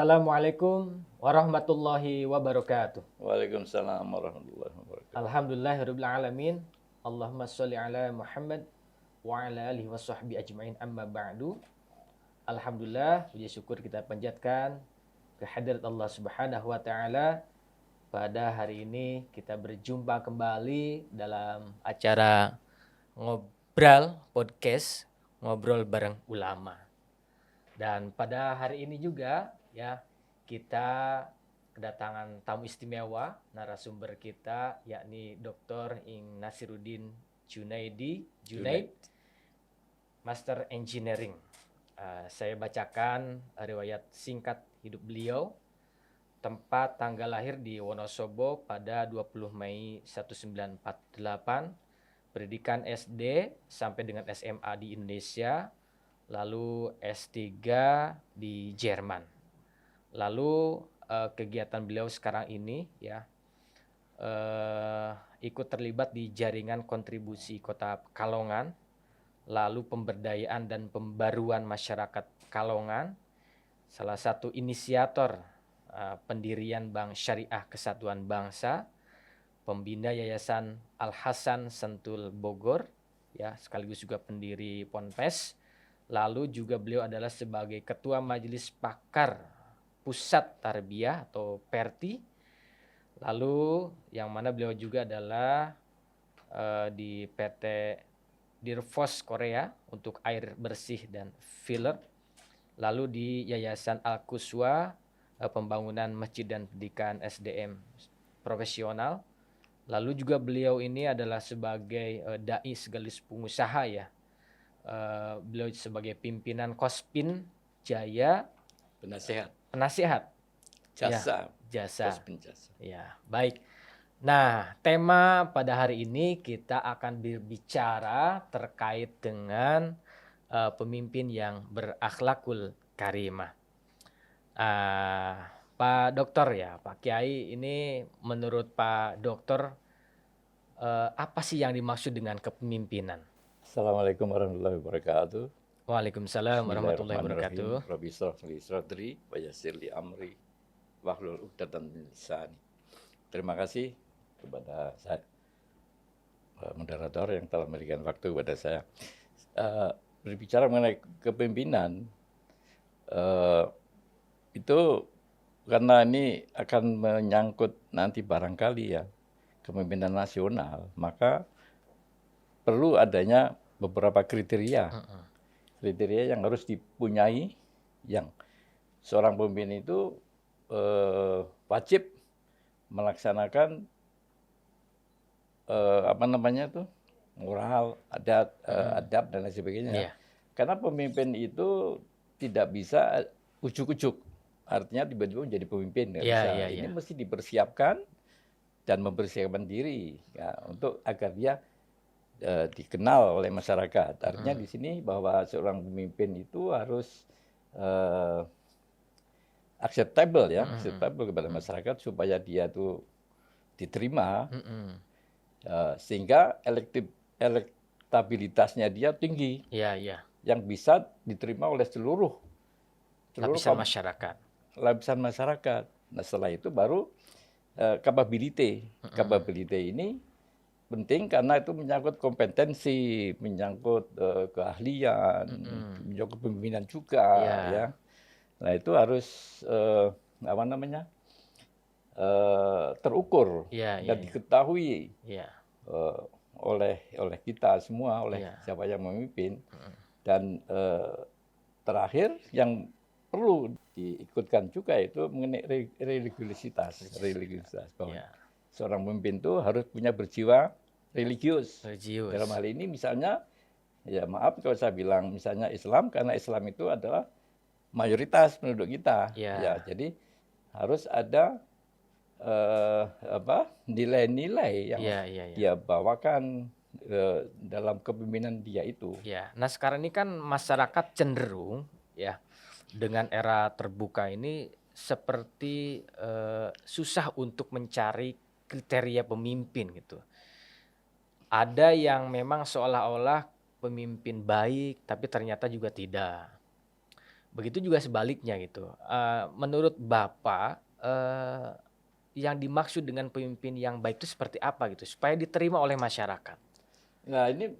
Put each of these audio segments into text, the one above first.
Assalamualaikum warahmatullahi wabarakatuh. Waalaikumsalam warahmatullahi wabarakatuh. Alhamdulillahirabbil alamin. Allahumma sholli ala Muhammad wa ala alihi washabbi ajmain amma ba'du. Alhamdulillah, puji syukur kita panjatkan kehadirat Allah Subhanahu wa taala. Pada hari ini kita berjumpa kembali dalam acara Ngobrol Podcast, ngobrol bareng ulama. Dan pada hari ini juga ya kita kedatangan tamu istimewa, narasumber kita yakni Dr. Ing Nasiruddin Junaid, Master Engineering. Saya bacakan riwayat singkat hidup beliau. Tempat tanggal lahir di Wonosobo pada 20 Mei 1948. Pendidikan SD sampai dengan SMA di Indonesia, lalu S3 di Jerman. Lalu kegiatan beliau sekarang ini ya ikut terlibat di jaringan kontribusi Kota Kalongan, lalu pemberdayaan dan pembaruan masyarakat Kalongan, salah satu inisiator pendirian Bank Syariah Kesatuan Bangsa, pembina Yayasan Al Hasan Sentul Bogor, ya sekaligus juga pendiri Ponpes. Lalu juga beliau adalah sebagai Ketua Majelis Pakar Pusat Tarbiyah atau PERTI. Lalu yang mana beliau juga adalah di PT Dirfos Korea untuk air bersih dan filler. Lalu di Yayasan Al-Quswa pembangunan masjid dan pendidikan SDM profesional. Lalu juga beliau ini adalah sebagai dai sekaligus pengusaha ya. Beliau sebagai pimpinan Kospin Jaya Penasihat Jasa. Kospin Jasa. Ya, baik. Nah, tema pada hari ini kita akan berbicara terkait dengan pemimpin yang berakhlakul karimah. Pak Dokter ya, Pak Kiai, ini menurut Pak Dokter apa sih yang dimaksud dengan kepemimpinan? Assalamualaikum warahmatullahi wabarakatuh. Waalaikumsalam warahmatullahi wabarakatuh. Bismillahirrahmanirrahim. Rabbi shrah li sadri wa yassir li amri wahlul 'uqdatam min lisani. Terima kasih kepada saya, moderator yang telah memberikan waktu kepada saya. Berbicara mengenai kepemimpinan, itu karena ini akan menyangkut nanti barangkali ya kepemimpinan nasional, maka perlu adanya beberapa kriteria yang harus dipunyai, yang seorang pemimpin itu wajib melaksanakan moral, adab dan lain sebagainya. Iya. Karena pemimpin itu tidak bisa ujuk-ujuk, artinya tiba-tiba menjadi pemimpin nggak bisa. Ini mesti dipersiapkan dan mempersiapkan diri ya, untuk agar dia dikenal oleh masyarakat. Artinya di sini bahwa seorang pemimpin itu harus acceptable kepada masyarakat supaya dia tuh diterima, sehingga elektabilitasnya dia tinggi, yang bisa diterima oleh seluruh lapisan masyarakat. Nah setelah itu baru capability ini penting karena itu menyangkut kompetensi, menyangkut keahlian, menyangkut kepemimpinan juga ya. Nah itu harus terukur dan diketahui oleh kita semua, oleh siapa yang memimpin. Dan terakhir yang perlu diikutkan juga itu mengenai religiusitas bahwa seorang pemimpin itu harus punya berjiwa religius. Dalam hal ini misalnya, ya maaf kalau saya bilang misalnya Islam, karena Islam itu adalah mayoritas penduduk kita. Ya, jadi harus ada nilai-nilai yang dia bawakan dalam kepemimpinan dia itu. Ya. Nah sekarang ini kan masyarakat cenderung ya dengan era terbuka ini seperti susah untuk mencari kriteria pemimpin gitu. Ada yang memang seolah-olah pemimpin baik tapi ternyata juga tidak. Begitu juga sebaliknya gitu. Menurut Bapak, yang dimaksud dengan pemimpin yang baik itu seperti apa gitu, supaya diterima oleh masyarakat? Nah, ini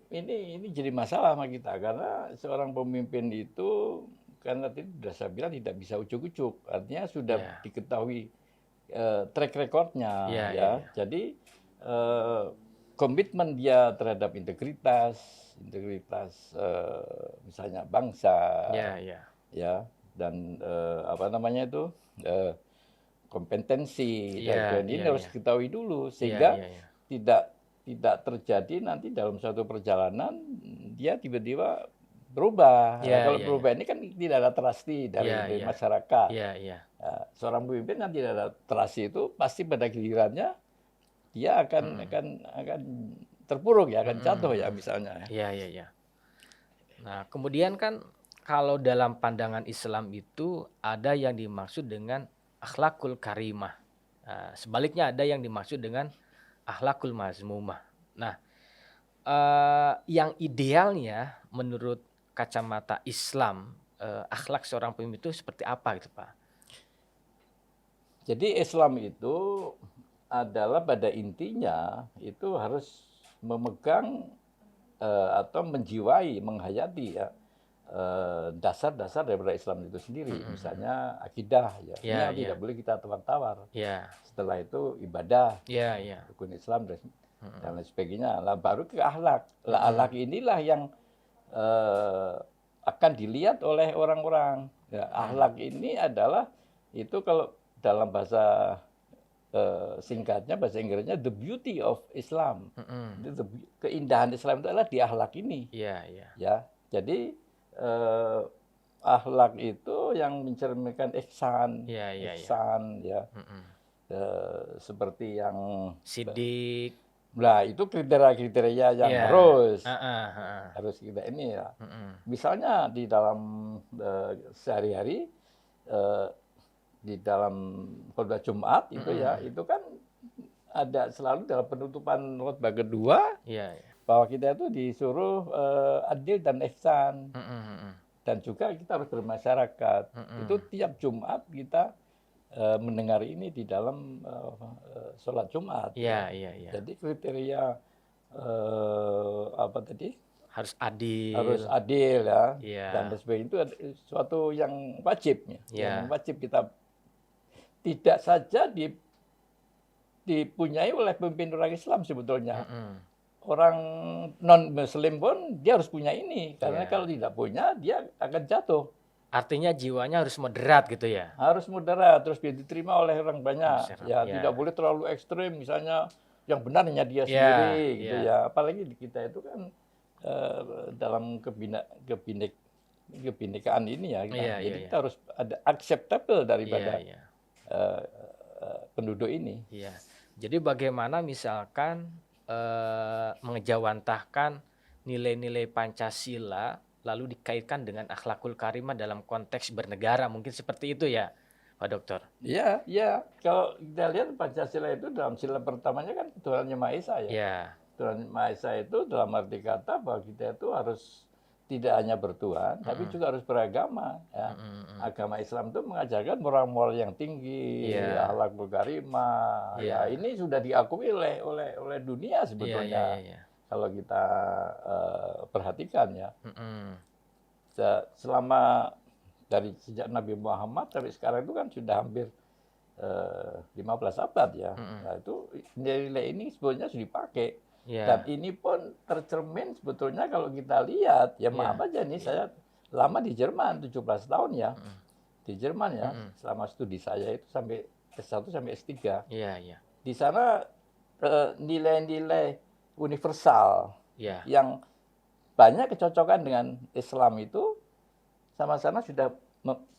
jadi masalah sama kita karena seorang pemimpin itu karena tadi sudah saya bilang tidak bisa ujuk-ujuk. Artinya sudah Ya, diketahui track recordnya ya, ya, ya. ya, Jadi eh, komitmen dia terhadap integritas, misalnya bangsa ya, ya, ya dan apa namanya itu eh, kompetensi dan ya, sebagainya ini ya, harus ya, diketahui dulu ya, sehingga ya, ya, tidak tidak terjadi nanti dalam suatu perjalanan dia tiba-tiba berubah. Nah, ya, kalau ya, ya, berubah ini kan tidak ada trustee ya, dari ya, masyarakat. ya, ya, Nah, seorang pemimpin yang tidak ada trustee itu pasti pada gilirannya dia akan mm-mm, akan akan terpuruk ya, akan mm-mm, jatuh ya mm-mm. misalnya. Ya, ya, ya. Nah, kemudian kan kalau dalam pandangan Islam itu ada yang dimaksud dengan akhlakul karimah. Nah, sebaliknya ada yang dimaksud dengan akhlakul mazmumah. Nah, yang idealnya menurut kacamata Islam, akhlak seorang pemimpin itu seperti apa gitu, Pak? Jadi Islam itu adalah pada intinya itu harus memegang atau menjiwai, menghayati ya dasar-dasar daripada Islam itu sendiri. Mm-mm. Misalnya akidah ya, ini Ya, yang tidak ya, boleh kita tawar-tawar. ya, Setelah itu ibadah, ya, ya. rukun Islam dan Mm-mm. lain sebagainya. Lah baru ke akhlak. Lah Mm-mm. akhlak inilah yang eh, akan dilihat oleh orang-orang. Ya, Mm-mm. akhlak ini adalah itu kalau dalam bahasa singkatnya bahasa Inggrisnya the beauty of Islam. Mm-mm. Keindahan Islam itu adalah di akhlak ini. Ya, ya. Ya, jadi akhlak itu yang mencerminkan ihsan, Ya, ya, ya. ihsan ya, Mm-mm. seperti yang Sidik. nah itu kriteria-kriteria yang Ya. harus Ah. harus kita ini ya. Mm-mm. Misalnya di dalam sehari-hari eh, di dalam khutbah Jumat itu ya, Mm-mm. itu kan ada selalu dalam penutupan khutbah kedua Ya, ya. bahwa kita itu disuruh adil dan ihsan. Mm-mm. Dan juga kita harus bermasyarakat. Mm-mm. Itu tiap Jumat kita mendengar ini di dalam sholat Jumat. Ya. Ya, ya, ya. Jadi kriteria apa tadi Harus harus adil. adil ya dan Ya. sebagainya itu suatu yang wajib ya, yang Ya. wajib kita tidak saja dipunyai oleh pemimpin orang Islam sebetulnya. Mm-mm. Orang non Muslim pun dia harus punya ini karena Ya. kalau tidak punya dia akan jatuh. Artinya jiwanya harus moderat gitu ya. Harus moderat, terus biar diterima oleh orang banyak. Masyarakat. Ya, Ya. tidak boleh terlalu ekstrim, misalnya yang benar hanya dia Ya, sendiri, gitu ya. ya. Apalagi di kita itu kan dalam kebinekaan ini ya. Iya, Jadi iya, kita harus ada acceptable iya. daripada Iya. eh, penduduk ini. Iya. Jadi bagaimana misalkan mengejawantahkan nilai-nilai Pancasila lalu dikaitkan dengan akhlakul karimah dalam konteks bernegara, mungkin seperti itu ya, Pak Dokter? Ya, ya. Kalau kita lihat Pancasila itu dalam sila pertamanya kan Tuhan Yang Maha Esa ya. Ya. Tuhan Yang Maha Esa itu dalam arti kata bahwa kita itu harus tidak hanya bertuhan, tapi juga harus beragama. Ya. Agama Islam itu mengajarkan moral-moral yang tinggi, Iya. akhlakul karimah. Ya, Iya. ini sudah diakui oleh dunia Iya, iya, sebetulnya. iya. Kalau kita perhatikan ya, Mm-mm. selama dari sejak Nabi Muhammad sampai sekarang itu kan sudah hampir 15 abad ya. Nah, itu nilai ini sebetulnya sudah dipakai. Iya. Dan ini pun tercermin sebetulnya kalau kita lihat, ya maaf aja nih saya lama di Jerman 17 tahun ya. Di Jerman ya, selama studi saya itu sampai S1 sampai S3. Iya, iya. Di sana nilai-nilai universal Iya. yang banyak kecocokan dengan Islam itu sama-sama sudah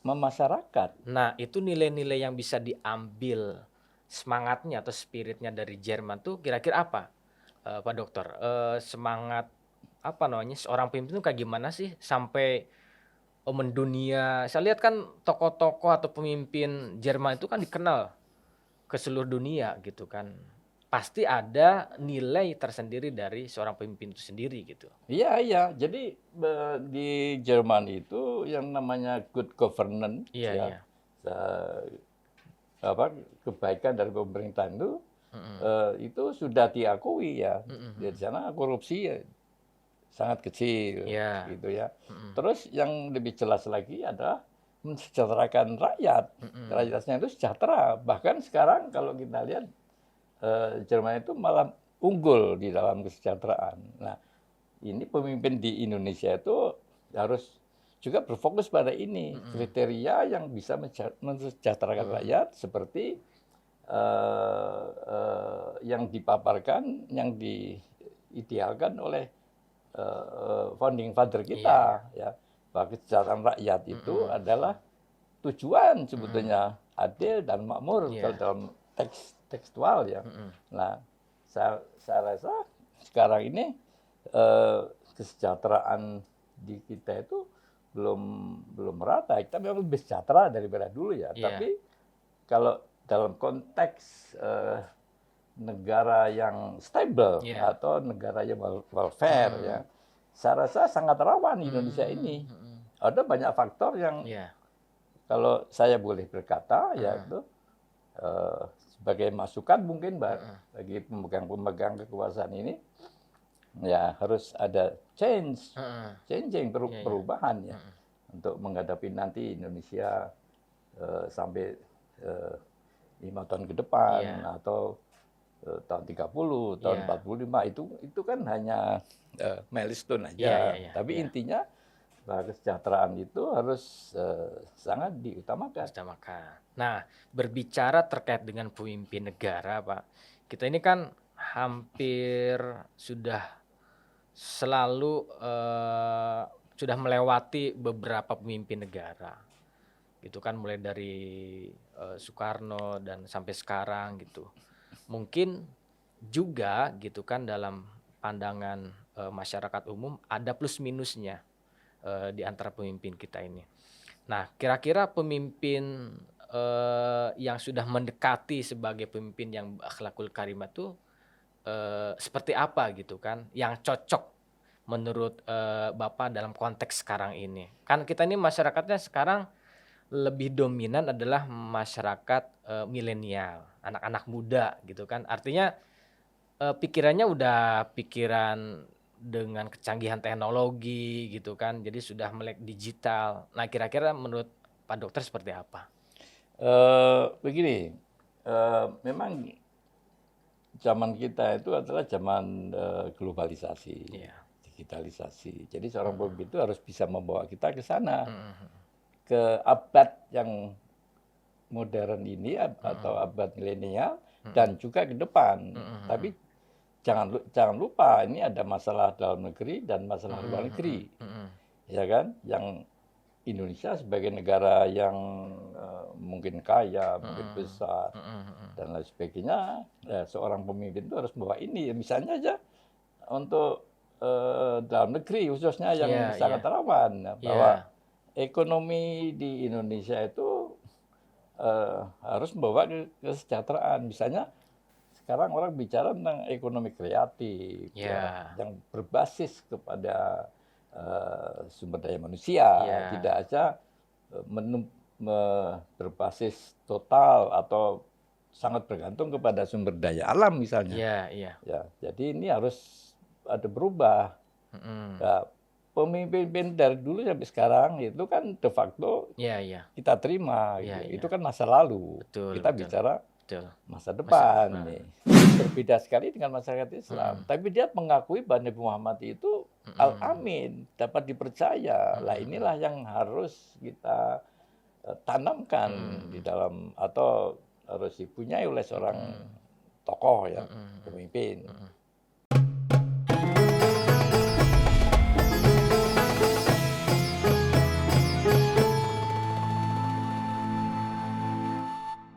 memasyarakat. Nah, itu nilai-nilai yang bisa diambil semangatnya atau spiritnya dari Jerman tuh kira-kira apa, Pak Dokter? Semangat apa namanya seorang pemimpin itu kayak gimana sih sampai mendunia? Saya lihat kan tokoh-tokoh atau pemimpin Jerman itu kan dikenal ke seluruh dunia gitu kan. pasti ada nilai tersendiri dari seorang pemimpin itu sendiri gitu. Iya, iya. Jadi di Jerman itu yang namanya good governance Iya, ya, iya. apa, kebaikan dari pemerintahan Mhm. itu sudah diakui ya. Mhm, Di mhm. sana korupsi ya sangat kecil Iya. gitu ya. Mhm. Terus yang lebih jelas lagi adalah mensejahterakan rakyat. Mhm. Rakyatnya itu sejahtera. Bahkan sekarang kalau kita lihat Jerman itu malah unggul di dalam kesejahteraan. Nah, ini pemimpin di Indonesia itu harus juga berfokus pada ini, Mhm. kriteria yang bisa mensejahterakan Mhm. rakyat seperti yang dipaparkan, yang diidealkan oleh founding father Iya, iya. kita, ya, bahwa kesejahteraan rakyat itu Mhm. adalah tujuan Mhm. sebetulnya adil dan makmur kalau Iya. dalam tekstual ya. Mhm. Nah, saya rasa sekarang ini kesejahteraan di kita itu belum belum merata. Kita memang lebih sejahtera daripada dulu ya. Iya. Tapi kalau dalam konteks negara yang stable Iya. atau negara yang welfare ya, Mhm. saya rasa sangat rawan Indonesia Mmm, ini. mhm. Ada banyak faktor yang Iya. kalau saya boleh berkata Heeh. yaitu sebagai masukan mungkin Heeh. bagi pemegang kekuasaan ini ya harus ada Heeh. changing Iya, iya. perubahan ya Mhm. untuk menghadapi nanti Indonesia sampai 5 tahun ke depan Iya. atau tahun 30, tahun Iya. 45 itu kan hanya milestone Iya, iya, aja. iya, Tapi iya. intinya bahwa kesejahteraan itu harus sangat diutamakan. Utamakan. Nah, berbicara terkait dengan pemimpin negara, Pak, kita ini kan hampir sudah selalu, sudah melewati beberapa pemimpin negara, gitu kan, mulai dari, Soekarno dan sampai sekarang gitu. Mungkin juga gitu kan dalam pandangan, masyarakat umum ada plus minusnya, di antara pemimpin kita ini. Nah, kira-kira pemimpin, yang sudah mendekati sebagai pemimpin yang akhlakul karimah tuh, seperti apa gitu kan, yang cocok menurut, Bapak dalam konteks sekarang ini? Kan kita ini masyarakatnya sekarang lebih dominan adalah masyarakat, milenial, anak-anak muda gitu kan. Artinya, pikirannya udah pikiran dengan kecanggihan teknologi gitu kan, jadi sudah melek digital. Nah, kira-kira menurut Pak Dokter seperti apa? Begini, memang zaman kita itu adalah zaman globalisasi, Iya. digitalisasi. Jadi seorang Mhm. pemimpin itu harus bisa membawa kita ke sana, Mhm, mhm. ke abad yang modern ini atau Mhm. abad milenial Mhm. dan juga ke depan. Mhm, mhm. Tapi jangan lupa ini ada masalah dalam negeri dan masalah luar Mhm, mhm. negeri, Mhm. ya kan? Yang Indonesia sebagai negara yang mungkin kaya, mungkin Mhm. besar Mhm, mhm. dan lain sebagainya, seorang pemimpin itu harus membawa ini. Misalnya aja untuk dalam negeri khususnya Iya, yang iya. sangat rawan, ya, Iya. bahwa ekonomi di Indonesia itu harus membawa kesejahteraan. Misalnya sekarang orang bicara tentang ekonomi kreatif, ya, Iya. yang berbasis kepada sumber daya manusia, Iya. tidak aja berbasis total atau sangat bergantung kepada sumber daya alam misalnya. Iya, iya. Ya, jadi ini harus ada berubah. Mhm. Ya, pemimpin dari dulu sampai sekarang itu kan de facto Iya, iya. kita terima Iya, gitu. iya. Itu kan masa lalu. Betul, Kita betul. bicara Betul. masa Masa depan depan. nih. Berbeda sekali dengan masyarakat Islam. Mhm. Tapi dia mengakui bahwa Nabi Muhammad itu Mhm. Al-Amin, dapat dipercaya. Mhm, Lah mhm. inilah yang harus kita tanamkan di Mhm. dalam atau harus dipunyai oleh seorang Mhm. tokoh ya, Mhm, mhm. pemimpin. Mhm.